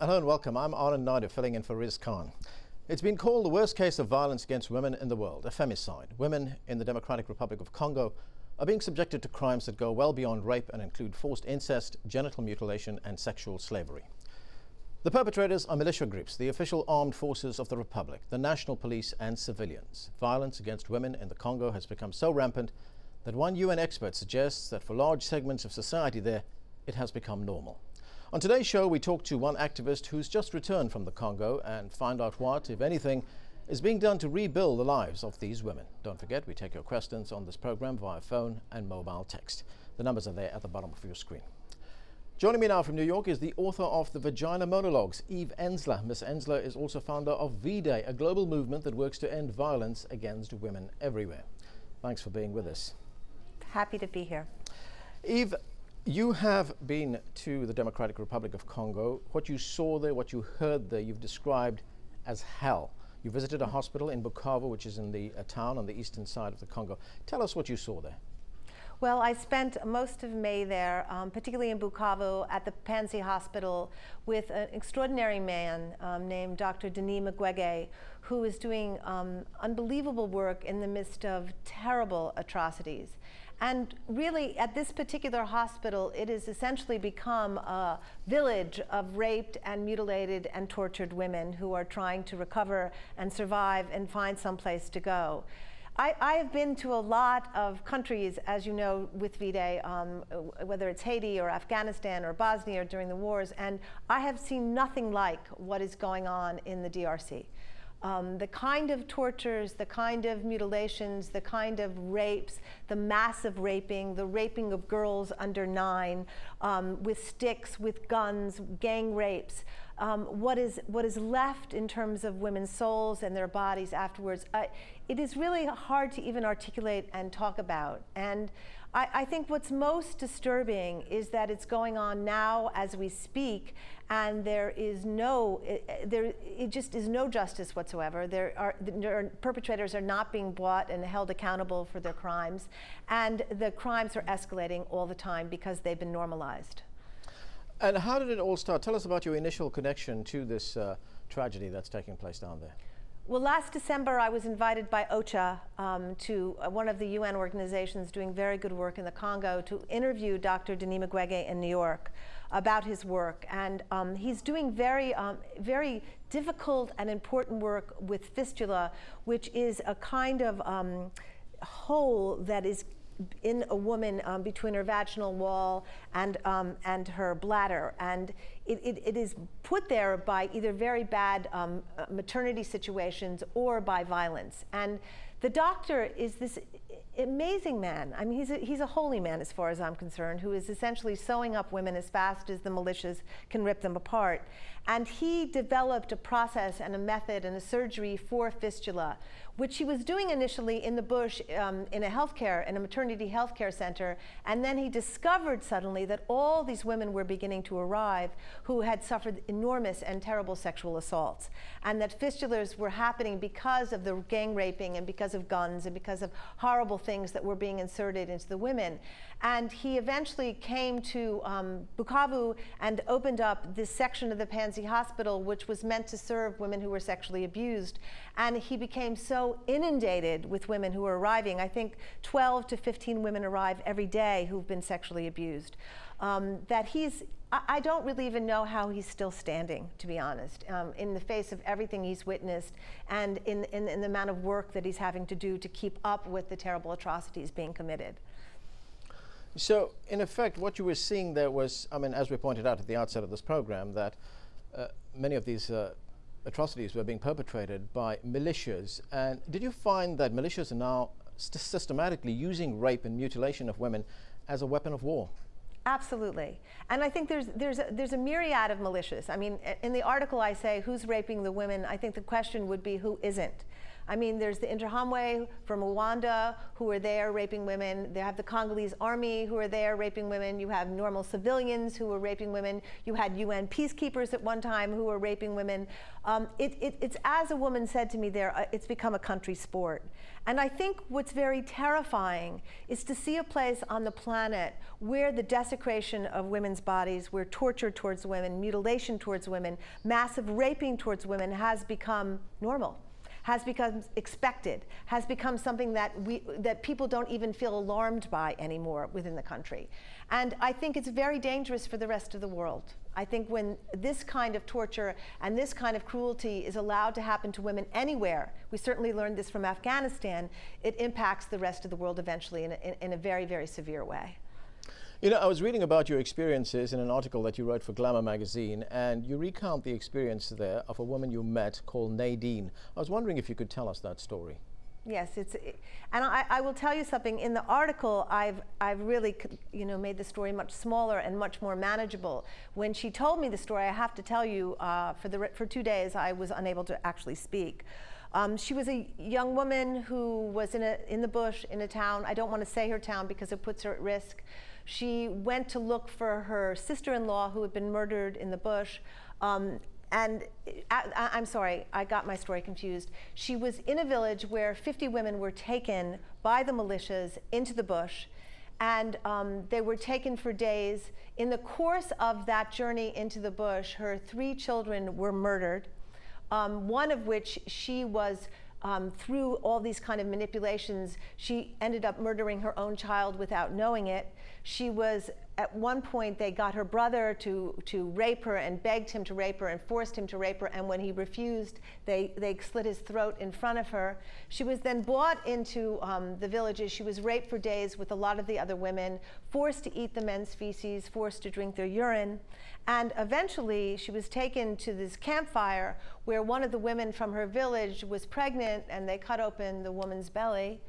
Hello and welcome. I'm Anand Naidu, filling in for Riz Khan. It's been called the worst case of violence against women in the world, a femicide. Women in the Democratic Republic of Congo are being subjected to crimes that go well beyond rape and include forced incest, genital mutilation, and sexual slavery. The perpetrators are militia groups, the official armed forces of the Republic, the national police, and civilians. Violence against women in the Congo has become so rampant that one UN expert suggests that for large segments of society there, it has become normal. On today's show, we talk to one activist who's just returned from the Congo and find out what, if anything, is being done to rebuild the lives of these women. Don't forget, we take your questions on this program via phone and mobile text. The numbers are there at the bottom of your screen. Joining me now from New York is the author of The Vagina Monologues, Eve Ensler. Ms. Ensler is also founder of V-Day, a global movement that works to end violence against women everywhere. Thanks for being with us. Happy to be here. Eve, you have been to the Democratic Republic of Congo. What you saw there, what you heard there, you've described as hell. You visited a hospital in Bukavu, which is in the town on the eastern side of the Congo. Tell us what you saw there. Well, I spent most of May there, particularly in Bukavu at the Panzi Hospital with an extraordinary man named Dr. Denis Mukwege, who is doing unbelievable work in the midst of terrible atrocities. And really, at this particular hospital, it has essentially become a village of raped and mutilated and tortured women who are trying to recover and survive and find some place to go. I have been to a lot of countries, as you know, with V-Day, whether it's Haiti or Afghanistan or Bosnia during the wars, and I have seen nothing like what is going on in the DRC. The kind of tortures, the kind of mutilations, the kind of rapes, the massive raping, the raping of girls under 9, with sticks, with guns, gang rapes, what is left in terms of women's souls and their bodies afterwards, it is really hard to even articulate and talk about. And I think what's most disturbing is that it's going on now as we speak, and there is no, it just is no justice whatsoever. Perpetrators are not being brought and held accountable for their crimes, and the crimes are escalating all the time because they've been normalized. And how did it all start? Tell us about your initial connection to this tragedy that's taking place down there. Well, last December, I was invited by OCHA to one of the UN organizations doing very good work in the Congo to interview Dr. Denis Mukwege in New York about his work. And he's doing very difficult and important work with fistula, which is a kind of hole that is in a woman between her vaginal wall and her bladder, and it is put there by either very bad maternity situations or by violence. And the doctor is this amazing man. I mean, he's a holy man as far as I'm concerned, who is essentially sewing up women as fast as the militias can rip them apart. And he developed a process and a method and a surgery for fistula, which he was doing initially in the bush in a maternity healthcare center. And then he discovered suddenly that all these women were beginning to arrive who had suffered enormous and terrible sexual assaults. And that fistulas were happening because of the gang raping and because of guns and because of horrible things that were being inserted into the women. And he eventually came to Bukavu and opened up this section of the Panzi Hospital, which was meant to serve women who were sexually abused. And he became so inundated with women who were arriving. I think 12 to 15 women arrive every day who've been sexually abused. That I don't really even know how he's still standing, to be honest, in the face of everything he's witnessed and in the amount of work that he's having to do to keep up with the terrible atrocities being committed. So, in effect, what you were seeing there was, I mean, as we pointed out at the outset of this program, that many of these atrocities were being perpetrated by militias. And did you find that militias are now systematically using rape and mutilation of women as a weapon of war? Absolutely. And I think there's a myriad of militias. I mean, in the article I say, who's raping the women? I think the question would be, who isn't? I mean, there's the Interahamwe from Rwanda who are there raping women. They have the Congolese army who are there raping women. You have normal civilians who are raping women. You had UN peacekeepers at one time who were raping women. It's, as a woman said to me there, it's become a country sport. And I think what's very terrifying is to see a place on the planet where the desecration of women's bodies, where torture towards women, mutilation towards women, massive raping towards women has become normal, has become expected, has become something that people don't even feel alarmed by anymore within the country. And I think it's very dangerous for the rest of the world. I think when this kind of torture and this kind of cruelty is allowed to happen to women anywhere, we certainly learned this from Afghanistan, it impacts the rest of the world eventually in a very, very severe way. You know, I was reading about your experiences in an article that you wrote for Glamour magazine, and you recount the experience there of a woman you met called Nadine. I was wondering if you could tell us that story. Yes, and I will tell you something. In the article, I've really, made the story much smaller and much more manageable. When she told me the story, I have to tell you, for 2 days, I was unable to actually speak. She was a young woman who was in the bush in a town. I don't want to say her town because it puts her at risk. She went to look for her sister-in-law who had been murdered in the bush. I'm sorry, I got my story confused. She was in a village where 50 women were taken by the militias into the bush, and they were taken for days. In the course of that journey into the bush, her 3 children were murdered, one of which she was, through all these kind of manipulations, she ended up murdering her own child without knowing it. She was, at one point, they got her brother to rape her and begged him to rape her and forced him to rape her, and when he refused, they slit his throat in front of her. She was then brought into the villages. She was raped for days with a lot of the other women, forced to eat the men's feces, forced to drink their urine, and eventually she was taken to this campfire where one of the women from her village was pregnant, and they cut open the woman's belly,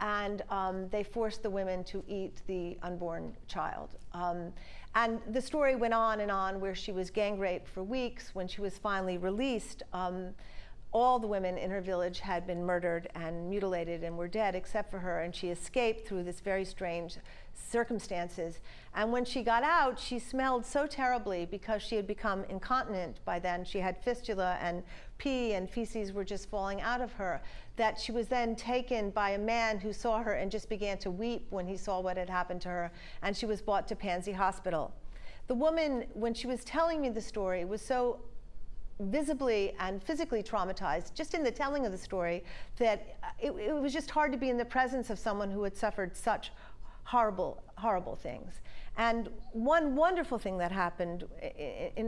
and they forced the women to eat the unborn child. And the story went on and on, where she was gang raped for weeks. When she was finally released, all the women in her village had been murdered and mutilated and were dead except for her, and she escaped through this very strange circumstances. And when she got out, she smelled so terribly because she had become incontinent by then. She had fistula, and pee and feces were just falling out of her, that she was then taken by a man who saw her and just began to weep when he saw what had happened to her, and she was brought to Pansy Hospital. The woman, when she was telling me the story, was so visibly and physically traumatized, just in the telling of the story, that it was just hard to be in the presence of someone who had suffered such horrible, horrible things. And one wonderful thing that happened in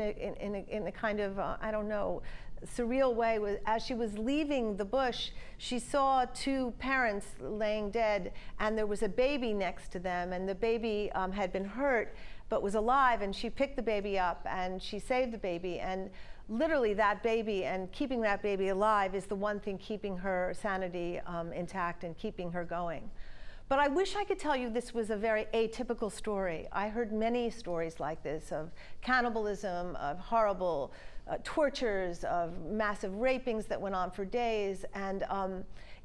a kind of, I don't know, surreal way was, as she was leaving the bush, she saw 2 parents laying dead, and there was a baby next to them, and the baby had been hurt but was alive, and she picked the baby up and she saved the baby. And literally that baby, and keeping that baby alive, is the one thing keeping her sanity intact and keeping her going. But I wish I could tell you this was a very atypical story. I heard many stories like this, of cannibalism, of horrible tortures, of massive rapings that went on for days. And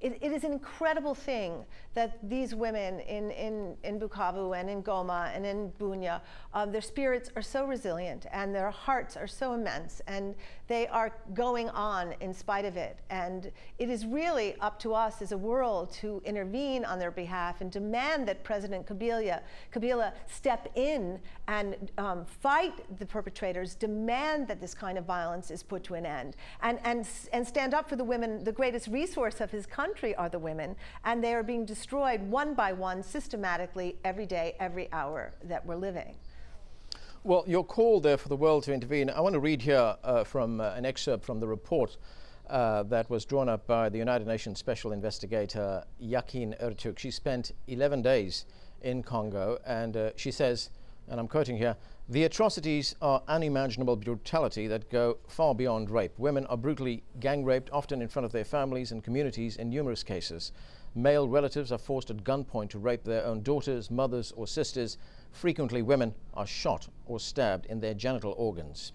it is an incredible thing that these women in Bukavu and in Goma and in Bunia, their spirits are so resilient and their hearts are so immense, and they are going on in spite of it. And it is really up to us as a world to intervene on their behalf and demand that President Kabila step in and fight the perpetrators, demand that this kind of violence is put to an end, and stand up for the women. The greatest resource of his country are the women, and they are being destroyed one by one, systematically, every day, every hour that we're living. Well, your call there for the world to intervene, I want to read here from an excerpt from the report that was drawn up by the United Nations Special Investigator Yakin Ertug. She spent 11 days in Congo, and she says, and I'm quoting here, "The atrocities are unimaginable brutality that go far beyond rape. Women are brutally gang raped, often in front of their families and communities in numerous cases. Male relatives are forced at gunpoint to rape their own daughters, mothers or sisters. Frequently women are shot or stabbed in their genital organs."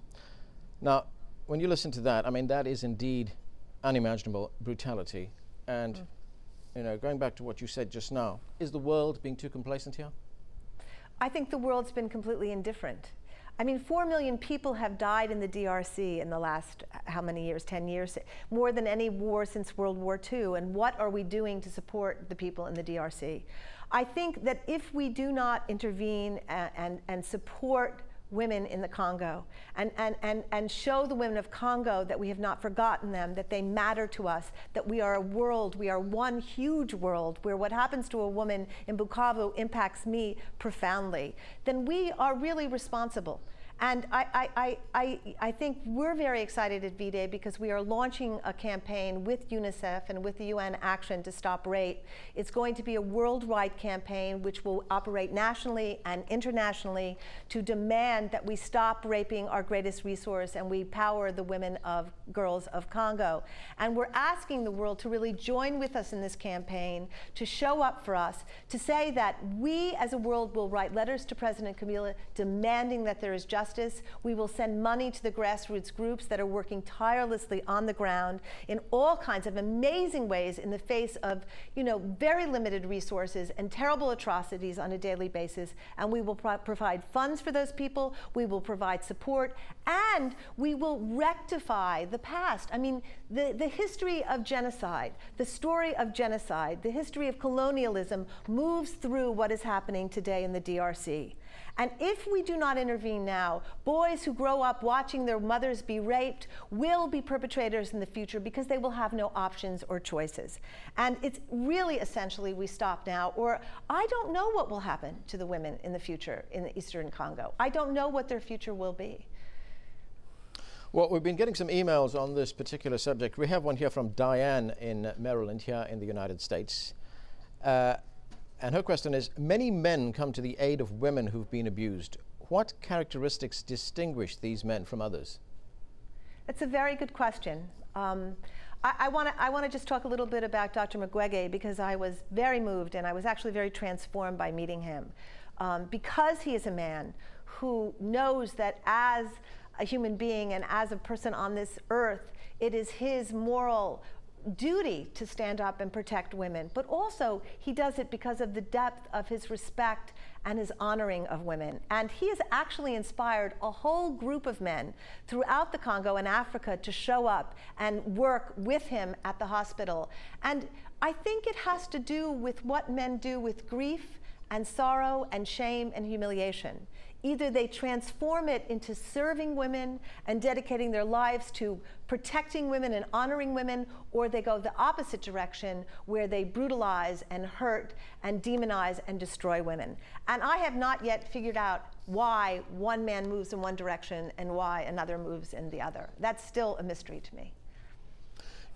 Now, when you listen to that, I mean, that is indeed unimaginable brutality. And you know, going back to what you said just now, is the world being too complacent here? I think the world's been completely indifferent. I mean, 4 million people have died in the DRC in the last, how many years, 10 years, more than any war since World War II. And what are we doing to support the people in the DRC? I think that if we do not intervene and support women in the Congo and show the women of Congo that we have not forgotten them, that they matter to us, that we are a world, we are one huge world where what happens to a woman in Bukavu impacts me profoundly, then we are really responsible. And I think we're very excited at V-Day because we are launching a campaign with UNICEF and with the UN Action to Stop Rape. It's going to be a worldwide campaign which will operate nationally and internationally to demand that we stop raping our greatest resource and we power the women of girls of Congo. And we're asking the world to really join with us in this campaign, to show up for us, to say that we as a world will write letters to President Kabila demanding that there is justice. We will send money to the grassroots groups that are working tirelessly on the ground in all kinds of amazing ways in the face of, you know, very limited resources and terrible atrocities on a daily basis. And we will provide funds for those people. We will provide support, and we will rectify the past. I mean, the history of genocide, the story of genocide, the history of colonialism moves through what is happening today in the DRC. And if we do not intervene now, boys who grow up watching their mothers be raped will be perpetrators in the future because they will have no options or choices. And it's really essentially we stop now, or I don't know what will happen to the women in the future in the Eastern Congo. I don't know what their future will be. Well, we've been getting some emails on this particular subject. We have one here from Diane in Maryland, here in the United States. And her question is, many men come to the aid of women who've been abused. What characteristics distinguish these men from others? It's a very good question. I want to just talk a little bit about Dr. Mukwege because I was very moved and I was actually very transformed by meeting him. Because he is a man who knows that as a human being and as a person on this earth, it is his moral duty to stand up and protect women, but also he does it because of the depth of his respect and his honoring of women. And he has actually inspired a whole group of men throughout the Congo and Africa to show up and work with him at the hospital. And I think it has to do with what men do with grief and sorrow and shame and humiliation. Either they transform it into serving women and dedicating their lives to protecting women and honoring women, or they go the opposite direction where they brutalize and hurt and demonize and destroy women. And I have not yet figured out why one man moves in one direction and why another moves in the other. That's still a mystery to me.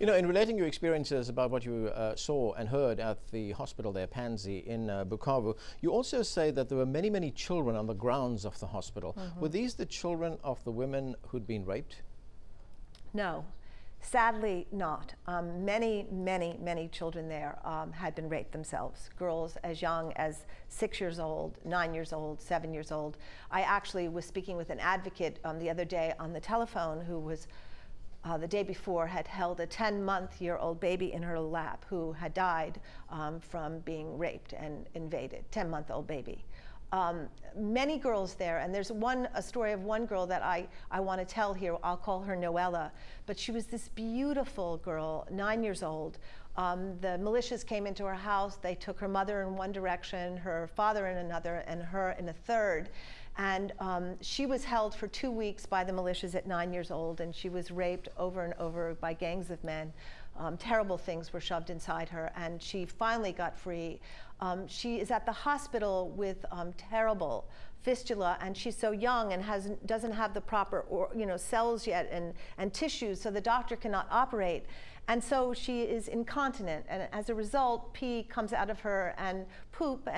You know, in relating your experiences about what you saw and heard at the hospital there, Pansy, in Bukavu, you also say that there were many, many children on the grounds of the hospital. Were these the children of the women who'd been raped? No, sadly not. Many children there had been raped themselves. Girls as young as 6 years old, 9 years old, 7 years old. I actually was speaking with an advocate the other day on the telephone who was the day before had held a 10-month-old baby in her lap who had died from being raped and invaded, 10-month-old baby. Many girls there, and there's a story of one girl that I want to tell here. I'll call her Noella, but she was this beautiful girl, 9 years old. The militias came into her house. They took her mother in one direction, her father in another, and her in a third. And she was held for 2 weeks by the militias at 9 years old, and she was raped over and over by gangs of men. Terrible things were shoved inside her, and she finally got free. She is at the hospital with terrible fistula, and she's so young and doesn't have the proper cells yet and tissues, so the doctor cannot operate. And so she is incontinent, and as a result, pee comes out of her and poop,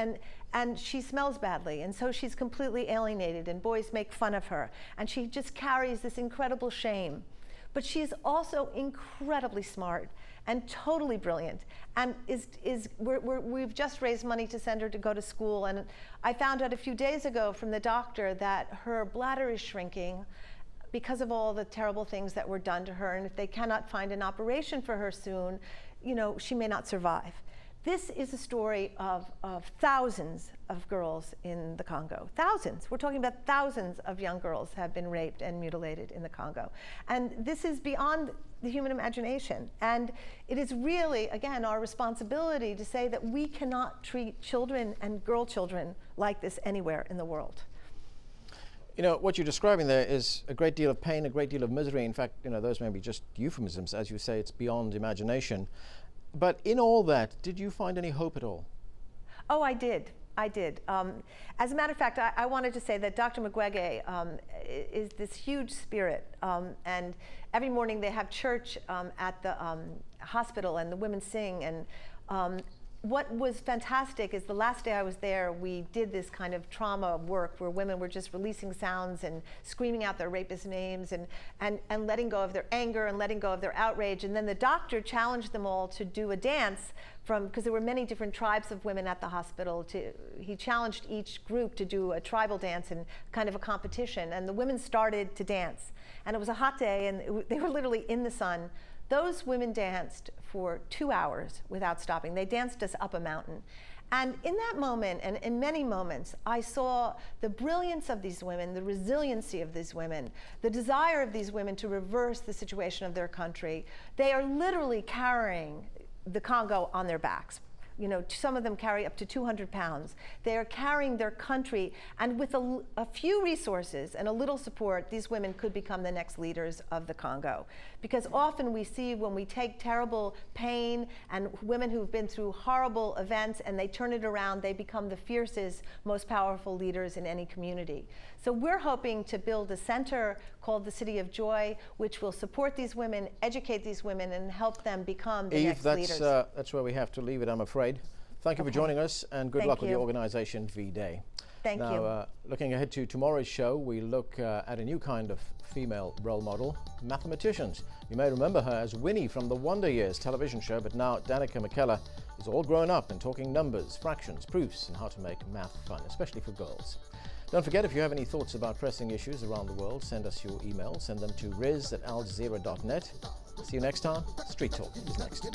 and she smells badly, and so she's completely alienated, and boys make fun of her, and she just carries this incredible shame. But she's also incredibly smart and totally brilliant, and we've just raised money to send her to go to school, and I found out a few days ago from the doctor that her bladder is shrinking because of all the terrible things that were done to her. And if they cannot find an operation for her soon, you know, she may not survive. This is a story of thousands of girls in the Congo. Thousands. We're talking about thousands of young girls have been raped and mutilated in the Congo. And this is beyond the human imagination. And it is really, again, our responsibility to say that we cannot treat children and girl children like this anywhere in the world. You know, what you're describing there is a great deal of pain, a great deal of misery. In fact, you know, those may be just euphemisms. As you say, it's beyond imagination. But in all that, did you find any hope at all? Oh, I did. I did. As a matter of fact, I wanted to say that Dr. Mukwege is this huge spirit. And every morning they have church at the hospital, and the women sing. And what was fantastic is the last day I was there, we did this kind of trauma work where women were just releasing sounds and screaming out their rapist names and letting go of their anger and letting go of their outrage. And then the doctor challenged them all to do a dance because there were many different tribes of women at the hospital. He challenged each group to do a tribal dance in kind of a competition. And the women started to dance. And it was a hot day, and they were literally in the sun. Those women danced for 2 hours without stopping. They danced us up a mountain. And in that moment, and in many moments, I saw the brilliance of these women, the resiliency of these women, the desire of these women to reverse the situation of their country. They are literally carrying the Congo on their backs. You know, some of them carry up to 200 pounds. They are carrying their country, and with a few resources and a little support, these women could become the next leaders of the Congo. Because often we see when we take terrible pain and women who've been through horrible events and they turn it around, they become the fiercest, most powerful leaders in any community. So we're hoping to build a center called the City of Joy, which will support these women, educate these women, and help them become the next leaders. That's where we have to leave it, I'm afraid. Thank you for joining us, and good luck with your organization, V-Day. Thank you. Now, looking ahead to tomorrow's show, we look at a new kind of female role model, mathematicians. You may remember her as Winnie from the Wonder Years television show, but now Danica McKellar is all grown up and talking numbers, fractions, proofs, and how to make math fun, especially for girls. Don't forget, if you have any thoughts about pressing issues around the world, send us your email. Send them to riz@aljazeera.net. See you next time. Street Talk is next.